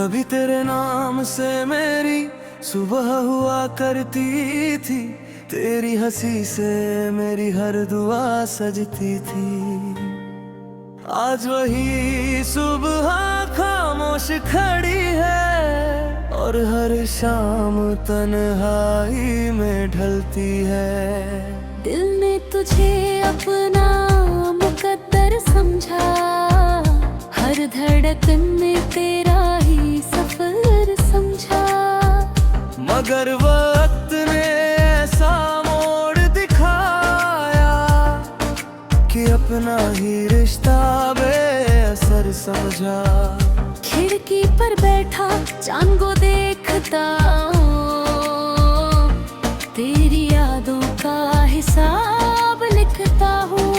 कभी तेरे नाम से मेरी सुबह हुआ करती थी, तेरी हंसी से मेरी हर दुआ सजती थी। आज वही सुबह खामोश खड़ी है और हर शाम तन्हाई में ढलती है। दिल ने तुझे अपना मुकद्दर समझा, हर धड़कन में तेरा ही सफर समझा। मगर वक्त ने ऐसा मोड़ दिखाया कि अपना ही रिश्ता बेअसर समझा। खिड़की पर बैठा चांद को देखता हूँ, तेरी यादों का हिसाब लिखता हूँ।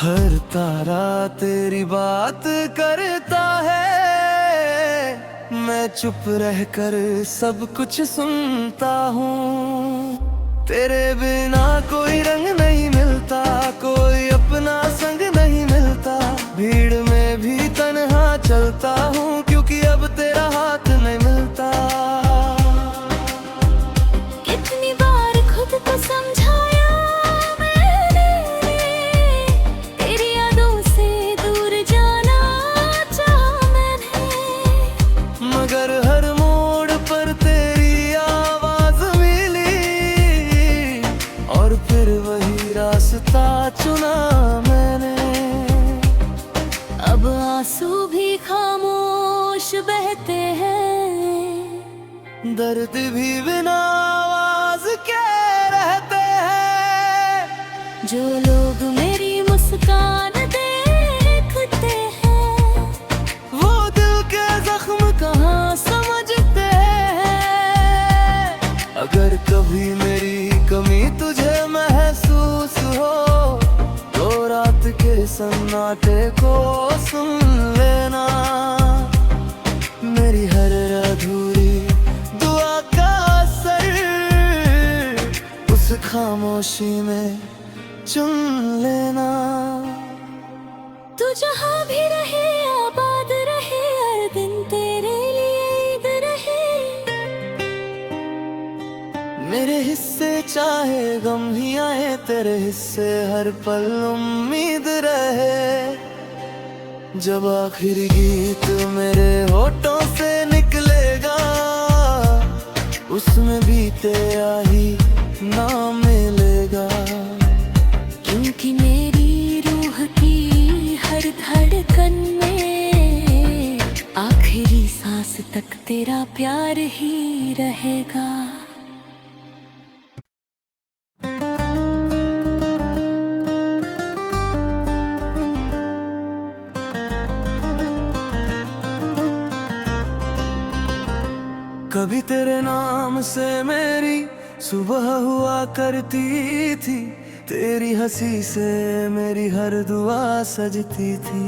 हर तारा तेरी बात करता है, मैं चुप रहकर सब कुछ सुनता हूँ। तेरे बिना कोई रंग नहीं मिलता, कोई अपना संग नहीं मिलता। भीड़ में भी तन्हा चलता हूँ, क्योंकि अब तेरा हाथ नहीं मिलता। कितनी बार खुद को समझाया मैंने, तेरी यादों से दूर जाना चाहा मैंने। मगर हर मोड़ पर तेरी आवाज मिली और फिर वही रास्ता चुना मैंने। अब आंसू भी खामोश बहते हैं, दर्द भी बिना आवाज के रहते हैं। जो लोग मेरी मुस्कान देखते हैं, वो दिल के जख्म कहाँ समझते हैं। अगर कभी मेरी कमी तुझे महसूस हो, तो रात के सन्नाटे को सुन लेना। मेरी हर अधूरी दुआ का असर उस खामोशी में चुन लेना। तू जहाँ भी रहे आबाद रहे, हर दिन तेरे लिए ईद रहे। मेरे हिस्से चाहे गम ही आए, तेरे हिस्से हर पल उम्मीद रहे। जब आखिरी गीत मेरे होठों से निकलेगा, उसमें भी तेरा ही नाम मिलेगा। क्योंकि मेरी रूह की हर धड़कन में आखिरी सांस तक तेरा प्यार ही रहेगा। कभी तेरे नाम से मेरी सुबह हुआ करती थी, तेरी हंसी से मेरी हर दुआ सजती थी।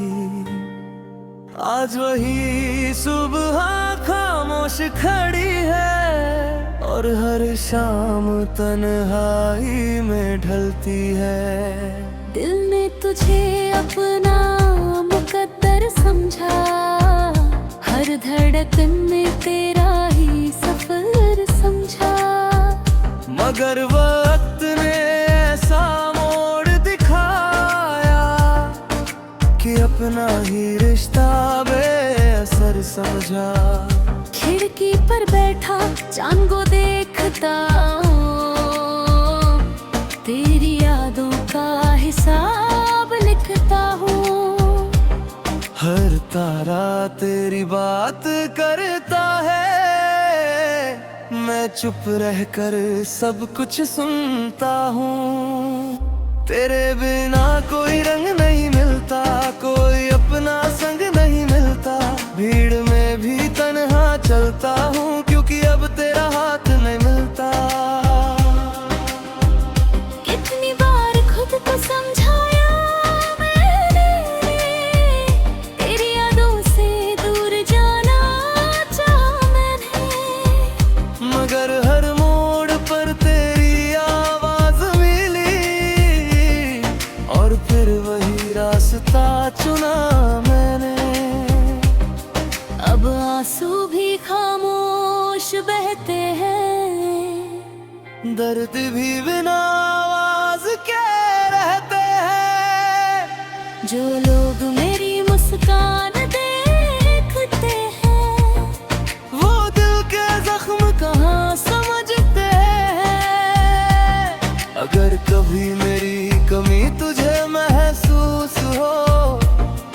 आज वही सुबह खामोश खड़ी है और हर शाम तन्हाई में ढलती है। दिल ने तुझे अपना मुकद्दर समझा, हर धड़कन में तेरा ही सफर समझा। मगर वक्त ने ऐसा मोड़ दिखाया कि अपना ही रिश्ता बेअसर समझा। खिड़की पर बैठा चांद को देखता हूँ, तेरी यादों का हिसाब लिखता हूँ। हर तारा तेरी बात करता है, मैं चुप रहकर सब कुछ सुनता हूँ। तेरे बिना कोई रंग नहीं मिलता, कोई अपना संग नहीं मिलता। भीड़ में भी तन्हा चलता हूँ, क्योंकि अब तेरा हाथ नहीं मिलता। कितनी बार खुद को समझाया मैंने, तेरी यादों से दूर जाना चाहा मैंने। मगर हर मोड़ पर तेरी आवाज मिली और फिर वही रास्ता चुना मैंने। अब बहते हैं। दर्द भी बिना आवाज के रहते हैं। जो लोग मेरी मुस्कान देखते हैं, वो दिल के जख्म कहाँ समझते हैं। अगर कभी मेरी कमी तुझे महसूस हो,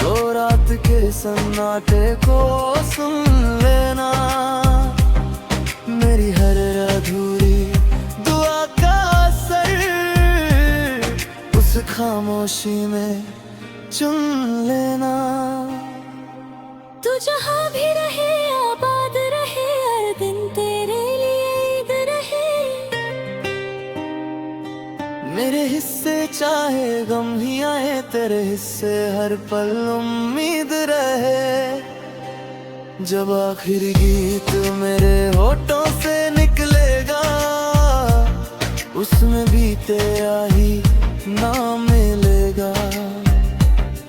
तो रात के सन्नाटे को सुन लेना। मेरी हर अधूरी दुआ का असर उस खामोशी में चुन लेना। तू जहाँ भी रहे आबाद रहे, हर दिन तेरे लिए ईद रहे। मेरे हिस्से चाहे गम ही आए, तेरे हिस्से हर पल उम्मीद रहे। जब आखिर गीत मेरे होठों से निकलेगा, उसमें भी तेरा ही नाम मिलेगा।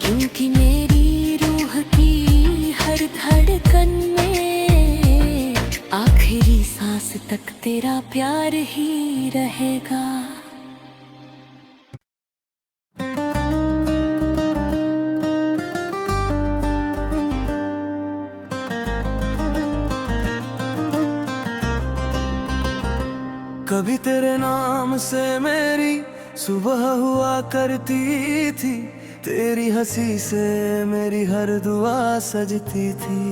क्योंकि मेरी रूह की हर धड़कन में आखिरी सांस तक तेरा प्यार ही रहेगा। कभी तेरे नाम से मेरी सुबह हुआ करती थी, तेरी हंसी से मेरी हर दुआ सजती थी।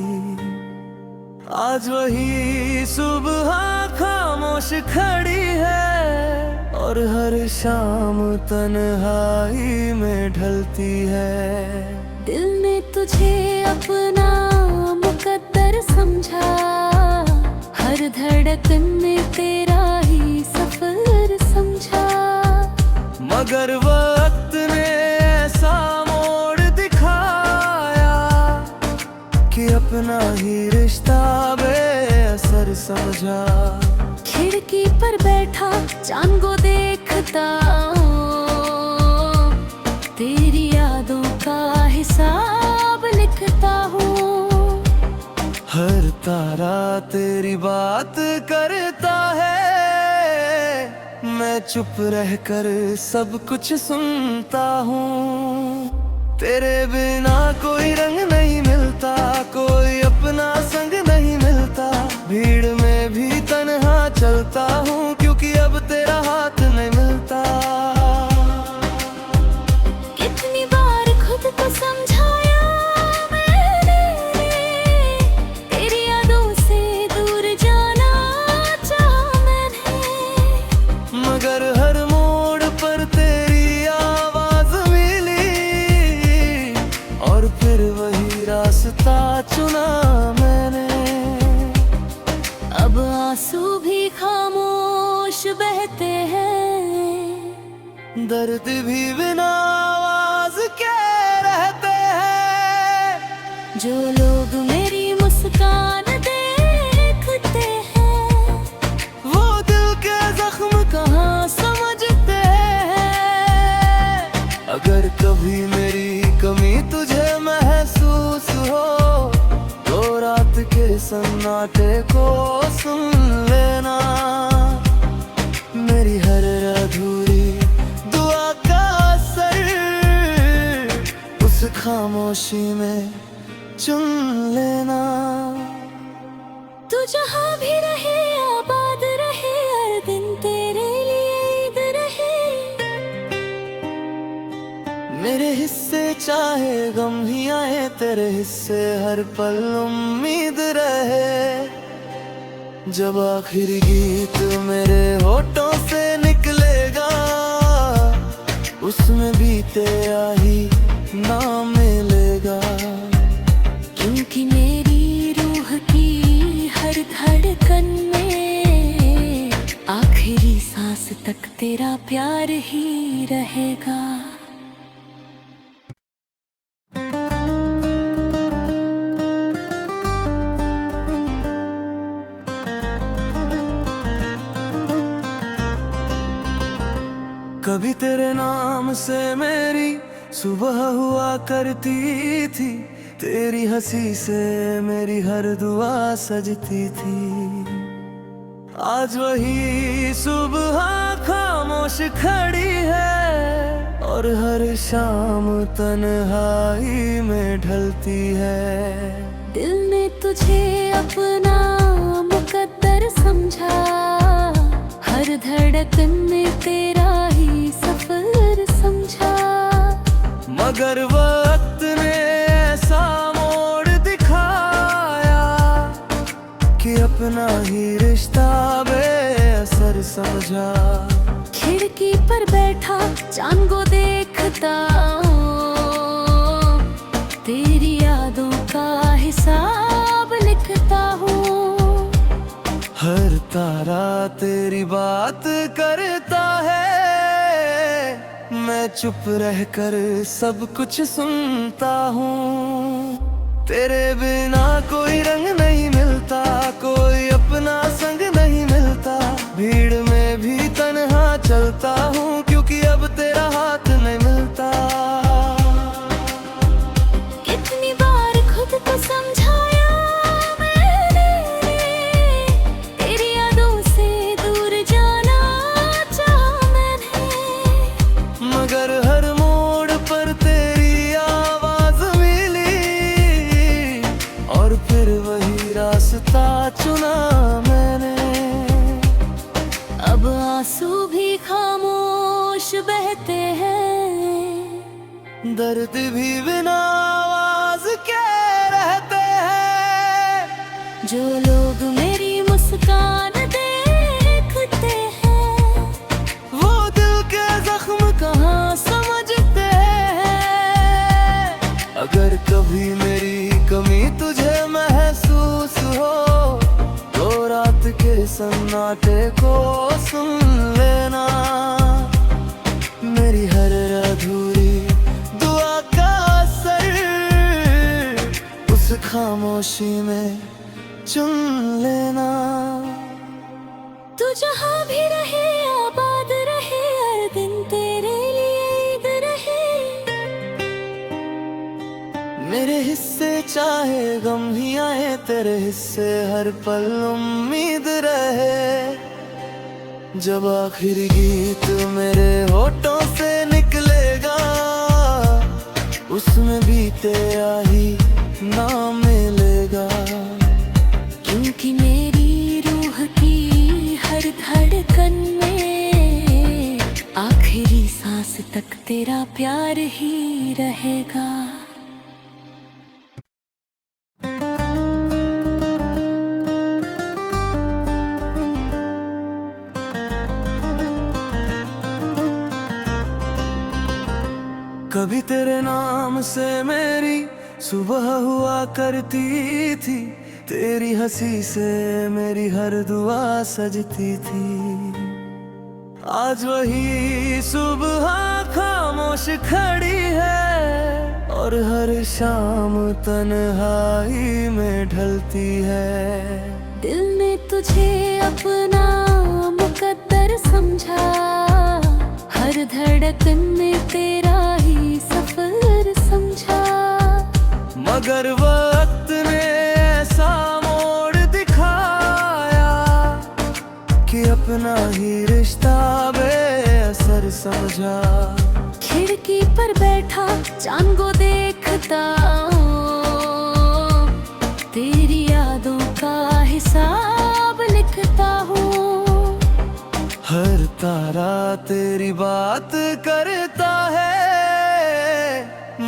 आज वही सुबह खामोश खड़ी है, और हर शाम तन्हाई में ढलती है। दिल ने तुझे अपना मुकद्दर समझा, हर धड़कन में तेरा ही सफर समझा। मगर वक्त ने ऐसा मोड़ दिखाया कि अपना ही रिश्ता बेअसर समझा। खिड़की पर बैठा चांद को देखता हूँ, तेरी यादों का हिसाब लिखता हूँ। हर तारा तेरी बात करता है, मैं चुप रहकर सब कुछ सुनता हूँ। तेरे बिना कोई रंग नहीं मिलता, कोई अपना संग नहीं मिलता। भीड़ में भी तन्हा चलता हूँ, क्योंकि अब तेरा हाथ नहीं मिलता। कितनी बार खुद को समझाया मैंने, तेरी यादों से दूर जाना चाहा मैंने। मगर हर मोड़ पर तेरी आवाज मिली, और फिर वही रास्ता चुना मैंने। अब आंसू भी खामोश बहते हैं। दर्द भी बिना आवाज के रहते हैं। जो लोग मेरी मुस्कान देखते हैं, वो दिल के जख्म कहाँ समझते हैं। अगर कभी मेरी कमी तुझे महसूस हो, तो रात के सन्नाटे को सुन लेना। मेरी हर अधूरी दुआ का असर उस खामोशी में चुन लेना। तू जहाँ भी रहे आबाद रहे, हर दिन तेरे लिए ईद रहे। मेरे हिस्से चाहे गम ही आए, तेरे हिस्से हर पल उम्मीद रहे। जब आखिर गीत मेरे होठों से निकलेगा, उसमें भी तेरा ही नाम मिलेगा। क्योंकि मेरी रूह की हर धड़कन में आखिरी सांस तक तेरा प्यार ही रहेगा। कभी तेरे नाम से मेरी सुबह हुआ करती थी, तेरी हंसी से मेरी हर दुआ सजती थी। आज वही सुबह खामोश खड़ी है और हर शाम तन्हाई में ढलती है। दिल ने तुझे अपना मुकद्दर समझा, हर धड़कन में तेरा ही सफर समझा। मगर वक्त ने ऐसा मोड़ दिखाया कि अपना ही रिश्ता बेअसर समझा। खिड़की पर बैठा चांद को देखता हूँ, तेरी यादों का हिसाब लिखता हूँ। हर तारा तेरी बात करता है, मैं चुप रहकर सब कुछ सुनता हूँ। तेरे बिना कोई रंग नहीं मिलता, कोई अपना संग नहीं मिलता। भीड़ में भी तन्हा चलता हूँ, क्योंकि अब तेरा हाथ नहीं मिलता। कितनी बार खुद को समझाया मैंने, तेरी यादों से दूर जाना चाहा मैंने। मगर हर मोड़ पर तेरी आवाज मिली और फिर वही रास्ता चुना मैंने। अब आंसू भी खामोश बहते हैं, दर्द भी बिना आवाज के रहते हैं। जो लोग मेरी मुस्कान देखते हैं, वो दिल के जख्म कहाँ समझते हैं। अगर कभी मेरी कमी तुझे महसूस हो, तो रात के सन्नाटे को सुन लेना। मेरी हर अधूरी दुआ का असर उस खामोशी में चुन लेना। तू जहाँ भी रहे आबाद रहे, हर दिन तेरे लिए ईद रहे। मेरे हिस्से चाहे गम ही आए, तेरे हिस्से हर पल उम्मीद रहे। जब आखिरी गीत मेरे होठों से निकलेगा, उसमें भी तेरा ही नाम मिलेगा। क्योंकि मेरी रूह की हर धड़कन में आखिरी सांस तक तेरा प्यार ही रहेगा। कभी तेरे नाम से मेरी सुबह हुआ करती थी, तेरी हंसी से मेरी हर दुआ सजती थी। आज वही सुबह खामोश खड़ी है और हर शाम तन्हाई में ढलती है। दिल ने तुझे अपना मुकद्दर समझा, हर धड़कन में तेरा ही सफर समझा। मगर वक्त ने ऐसा मोड़ दिखाया कि अपना ही रिश्ता बेअसर समझा। खिड़की पर बैठा चांद को देखता हूँ, तेरी यादों का हिसाब लिखता हूँ। हर तारा तेरी बात करता है,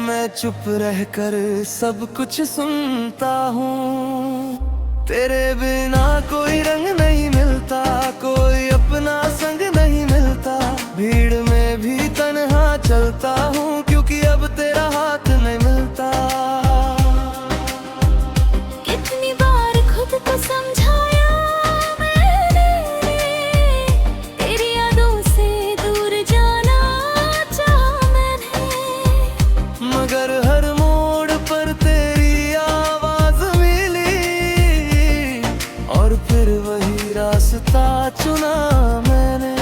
मैं चुप रहकर सब कुछ सुनता हूँ। तेरे बिना कोई रंग नहीं मिलता, कोई अपना संग नहीं मिलता। भीड़ में भी तन्हा चलता हूँ, क्योंकि अब तेरा हाथ नहीं मिलता। कितनी बार खुद को समझाया मैंने, तेरी यादों से दूर जाना चाहा मैंने। मगर हर मोड़ पर तेरी आवाज मिली और फिर वही रास्ता चुना मैंने।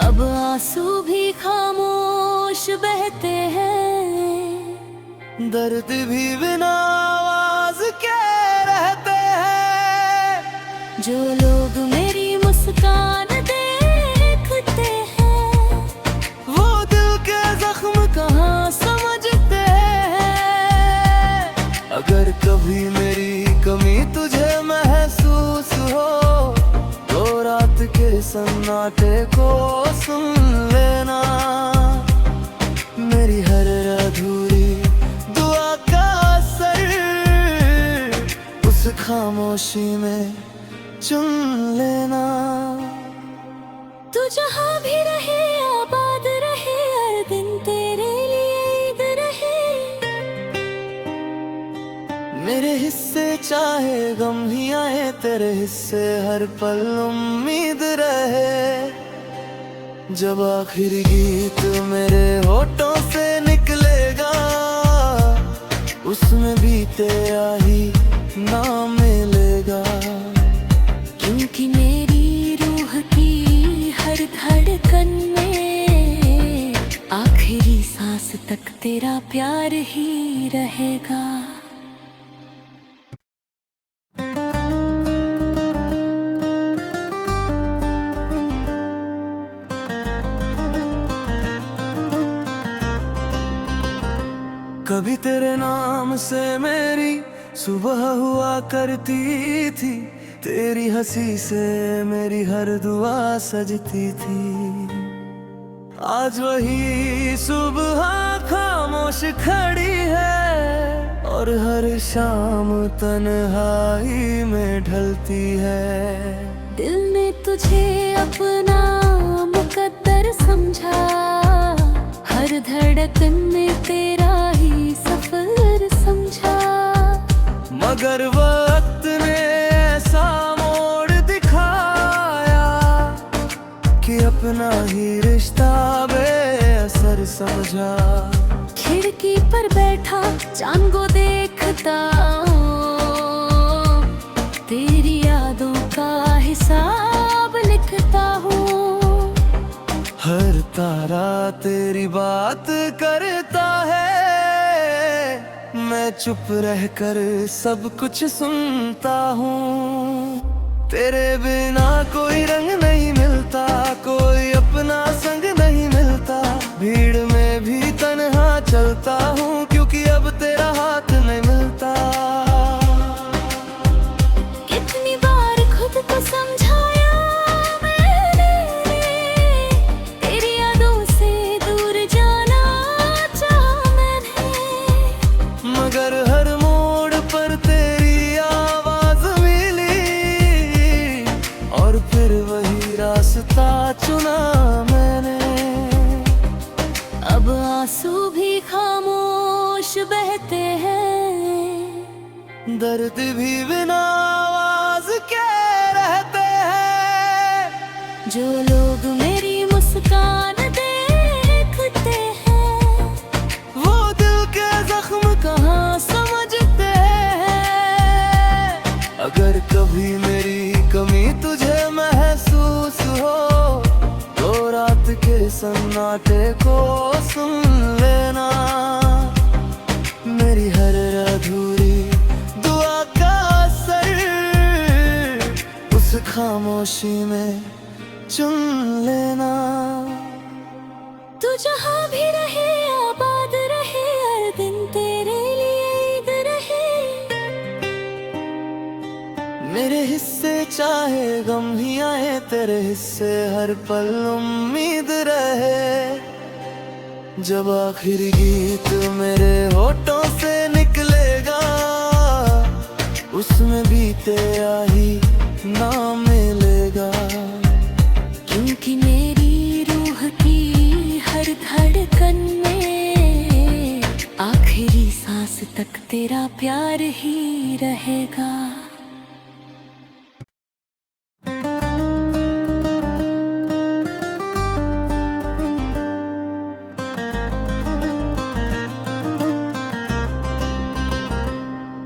अब आंसू भी खामोश बहते हैं, दर्द भी बिना आवाज के रहते हैं। जो लोग मेरी मुस्कान देखते हैं, वो दिल के जख्म कहाँ समझते हैं। अगर कभी मेरी कमी तुझे महसूस हो तो रात के सन्नाटे को सुन लेना। मेरी हर अधूरी दुआ का असर उस खामोशी में चुन लेना। तू जहाँ भी रहे आबाद रहे, हर दिन तेरे लिए ईद रहे। मेरे हिस्से चाहे गम ही आए, तेरे हिस्से हर पल उम्मीद रहे। जब आखिरी गीत मेरे होठों से निकलेगा, उसमें भी तेरा ही नाम मिलेगा। क्योंकि मेरी रूह की हर धड़कन में आखिरी सांस तक तेरा प्यार ही रहेगा। कभी तेरे नाम से मेरी सुबह हुआ करती थी, तेरी हंसी से मेरी हर दुआ सजती थी। आज वही सुबह खामोश खड़ी है और हर शाम तन्हाई में ढलती है। दिल ने तुझे अपना मुकद्दर समझा, हर धड़कन में तेरा ही सफर समझा। मगर वक्त ने ऐसा मोड़ दिखाया कि अपना ही रिश्ता बेअसर समझा। खिड़की पर बैठा चांद को देखता हूँ, तेरी यादों का हिसाब लिखता हूँ। हर तारा तेरी बात करता है, मैं चुप रहकर सब कुछ सुनता हूँ। तेरे बिना कोई रंग नहीं मिलता, कोई अपना संग नहीं मिलता। भीड़ में भी तन्हा चलता हूँ, क्योंकि अब तेरा हाथ नहीं मिलता। कितनी बार खुद को समझाया मैंने, तेरी यादों से दूर जाना चाहा मैंने। मगर हर मोड़ पर तेरी आवाज मिली और फिर वही रास्ता चुना मैंने। अब आंसू भी खामोश बहते हैं, दर्द भी बिना आवाज के रहते हैं। जो लोग मेरी मुस्कान देखते हैं, वो दिल के जख्म कहाँ समझते हैं। अगर कभी मेरी कमी तुझे महसूस हो तो रात के सन्नाटे को सुन लेना। मेरी हर अधूरी दुआ का असर उस खामोशी में चुन लेना। तू जहाँ भी रहे आबाद रहे, हर दिन तेरे लिए ईद रहे। मेरे हिस्से चाहे गम ही आए, तेरे हिस्से हर पल उम्मीद रहे। जब आखिरी गीत मेरे होठों से निकलेगा, उसमें भी तेरा ही नाम मिलेगा। क्योंकि मेरी रूह की हर धड़कन में आखिरी सांस तक तेरा प्यार ही रहेगा।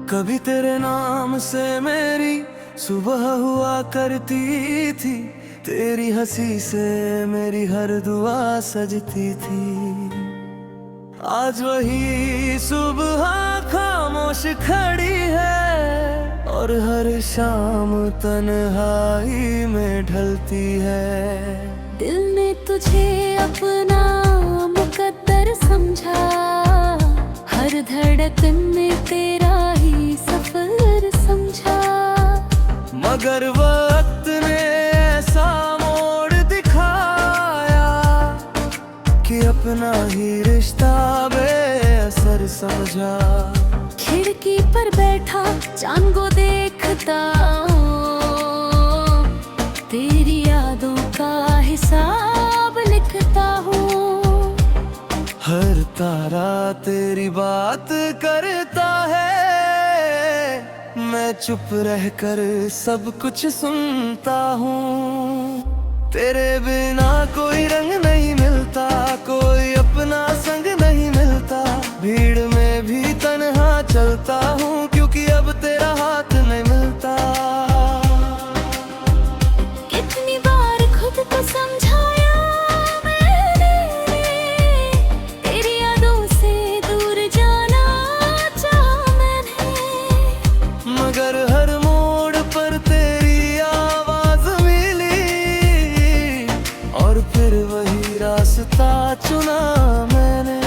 कभी तेरे नाम से मेरी सुबह हुआ करती थी, तेरी हंसी से मेरी हर दुआ सजती थी। आज वही सुबह खामोश खड़ी है और हर शाम तन्हाई में ढलती है। दिल ने तुझे अपना मुकद्दर समझा, हर धड़कन में तेरा ही सफर समझा। मगर वक्त ने ऐसा मोड़ दिखाया कि अपना ही रिश्ता बेअसर समझा। खिड़की पर बैठा चांद को देखता हूँ, तेरी यादों का हिसाब लिखता हूँ। हर तारा तेरी बात करता है, मैं चुप रहकर सब कुछ सुनता हूँ। तेरे बिना कोई रंग नहीं मिलता, कोई अपना संग नहीं मिलता। भीड़ में भी तन्हा चलता हूँ, क्योंकि अब तेरा हाथ नहीं मिलता। कितनी बार खुद को समझाया मैंने, तेरी यादों से दूर जाना चाहा मैंने। मगर हर मोड़ पर तेरी आवाज मिली, और फिर वही रास्ता चुना मैंने।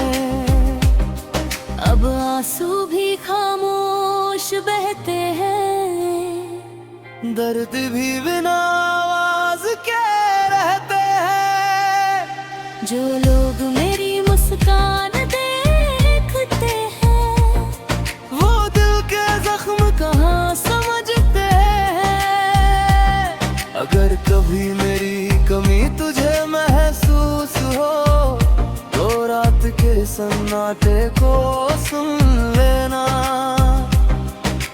अब आंसू भी खामोश बहते हैं, दर्द भी बिना आवाज के रहते हैं। जो लोग मेरी मुस्कान देखते हैं, वो दिल के जख्म कहाँ समझते हैं। अगर कभी मेरी कमी तुझे महसूस हो, तो रात के सन्नाटे को सुन लेना।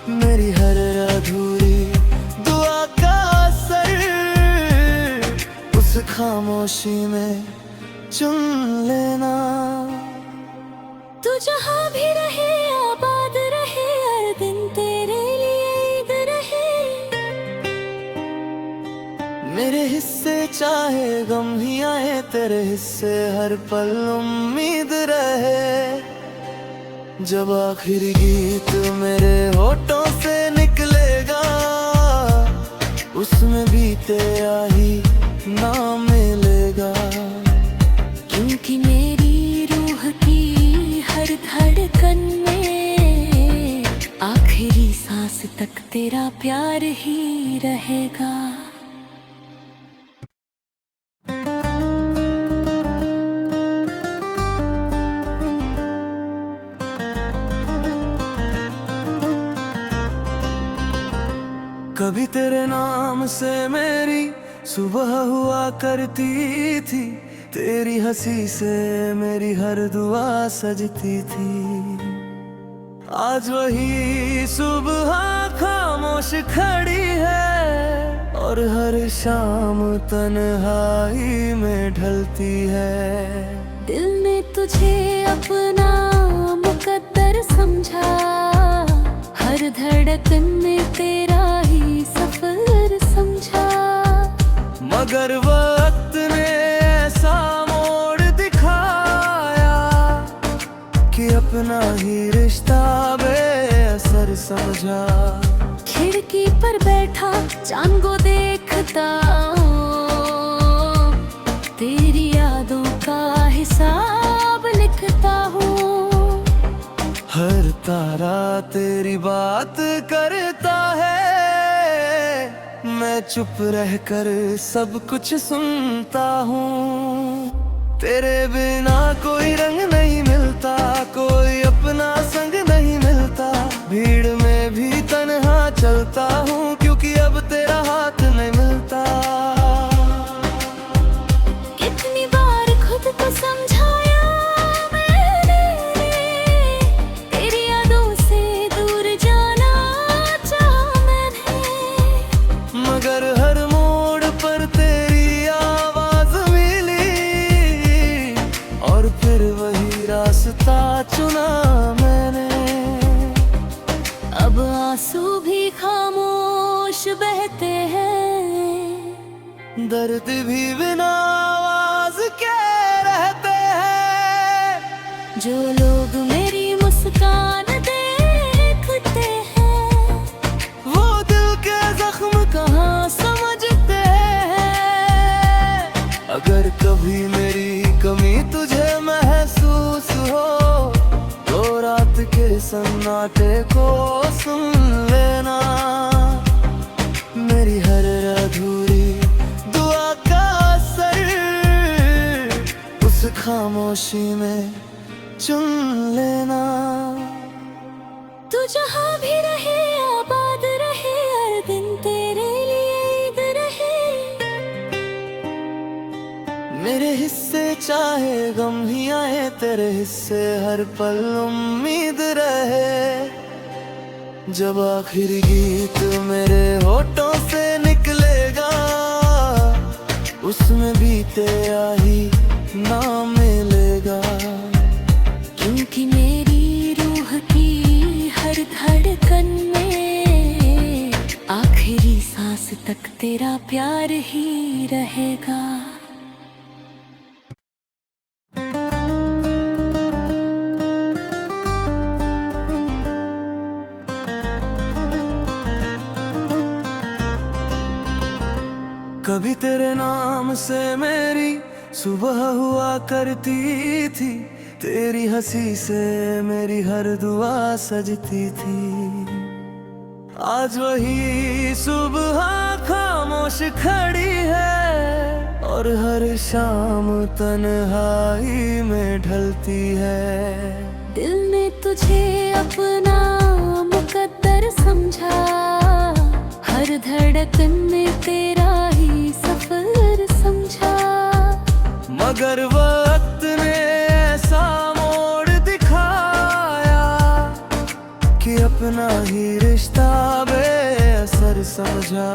मेरी हर अधूरी दुआ का असर उस खामोशी में चुन लेना। तू जहाँ भी रहे आबाद रहे, हर दिन तेरे लिए ईद रहे। मेरे हिस्से चाहे गम ही आए, तेरे हिस्से हर पल उम्मीद रहे। जब आखिरी गीत मेरे होठों से निकलेगा, उसमें भी तेरा ही नाम मिलेगा। क्योंकि मेरी रूह की हर धड़कन में आखिरी सांस तक तेरा प्यार ही रहेगा। कभी तेरे नाम से मेरी सुबह हुआ करती थी, तेरी हंसी से मेरी हर दुआ सजती थी। आज वही सुबह खामोश खड़ी है, और हर शाम तन्हाई में ढलती है। दिल ने तुझे अपना मुकद्दर समझा, हर धड़कन में तेरा ही सफर समझा। मगर वक्त ने ऐसा मोड़ दिखाया कि अपना ही रिश्ता बेअसर समझा। खिड़की पर बैठा चांद को देखता हूँ, तेरी यादों का हिसाब लिखता हूँ। हर तारा तेरी बात करता है, मैं चुप रहकर सब कुछ सुनता हूँ। तेरे बिना कोई रंग नहीं मिलता, कोई अपना संग नहीं मिलता। भीड़ में भी तन्हा चलता हूँ, क्योंकि अब तेरा हाथ नहीं मिलता। कितनी बार खुद को समझाया मैंने, तेरी यादों से दूर जाना चाहा मैंने। मगर हर मोड़ पर तेरी आवाज मिली, और फिर वही रास्ता चुना मैंने। अब आंसू भी खामोश बहते हैं, दर्द भी बिना आवाज के रहते हैं। जो लोग मेरी मुस्कान देखते हैं, वो सन्नाटे को सुन लेना। मेरी हर अधूरी दुआ का असर उस खामोशी में चुन लेना। तू जहाँ भी रहे आबाद रहे, हर दिन तेरे लिए ईद रहे। मेरे हिस्से चाहे गम ही आए, तेरे हिस्से हर पल उम्मीद रहे। जब आखिरी गीत मेरे होठों से निकलेगा, उसमें बीते आही ना मिलेगा। क्योंकि मेरी रूह की हर धड़कन में आखिरी सांस तक तेरा प्यार ही रहेगा। कभी तेरे नाम से मेरी सुबह हुआ करती थी, तेरी हंसी से मेरी हर दुआ सजती थी। आज वही सुबह खामोश खड़ी है और हर शाम तन्हाई में ढलती है। दिल ने तुझे अपना मुकद्दर समझा, हर धड़कन में तेरा ही सफर समझा। मगर वक्त ने ऐसा मोड़ दिखाया कि अपना ही रिश्ता बेअसर समझा।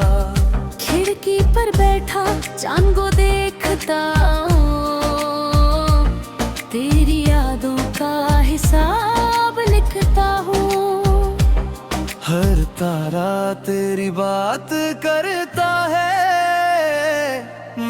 खिड़की पर बैठा चांद को देखता हूँ, तेरी यादों का हिसाब लिखता हूँ। हर तारा तेरी बात करता है,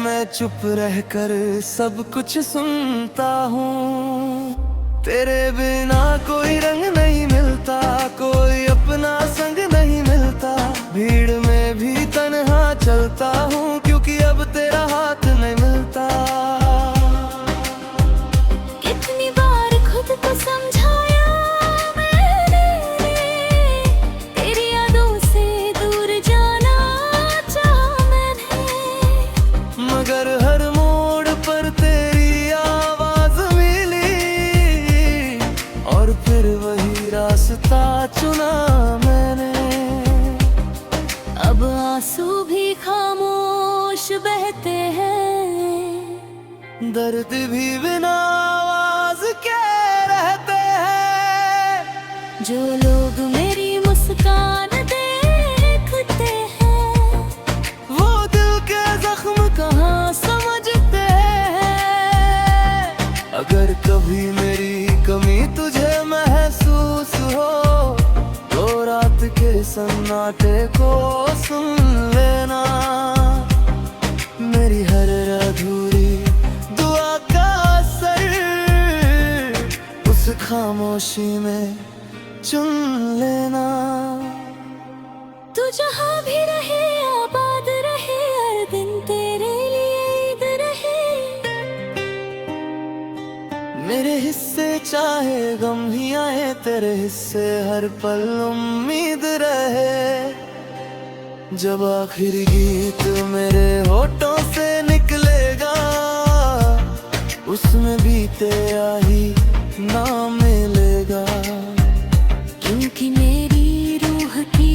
मैं चुप रहकर सब कुछ सुनता हूँ। तेरे बिना कोई रंग नहीं मिलता, कोई अपना संग नहीं मिलता। भीड़ में भी तन्हा चलता हूँ, क्योंकि अब तेरा हाथ नहीं मिलता। कितनी बार खुद को समझाया मैंने, तेरी यादों से दूर जाना चाहा मैंने। मगर हर मोड़ पर तेरी आवाज मिली और फिर वही रास्ता चुना मैंने। अब आंसू भी खामोश बहते हैं, दर्द भी बिना आवाज के रहते हैं। जो लोग मेरी मुस्कान देखते हैं, वो दिल के जख्म कहाँ समझते हैं। अगर कभी मेरी कमी तुझे महसूस हो, तो रात के सन्नाटे को सुन लेना। मेरी हर अधूरी दुआ का असर उस खामोशी में चुन लेना। तू जहाँ भी रहे आबाद रहे, हर दिन तेरे लिए ईद रहे। मेरे हिस्से चाहे गम ही आए, तेरे हिस्से हर पल उम्मीद रहे। जब आखिरी गीत मेरे होठों से निकलेगा, उसमें बीते आही ना मिलेगा। क्योंकि मेरी रूह की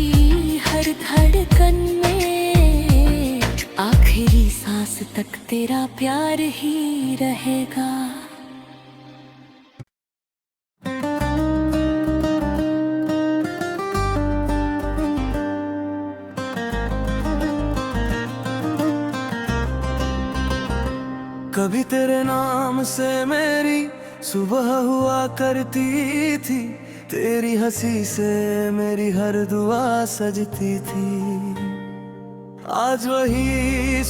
हर धड़कन में आखिरी सांस तक तेरा प्यार ही रहेगा। कभी तेरे नाम से मेरी सुबह हुआ करती थी, तेरी हंसी से मेरी हर दुआ सजती थी। आज वही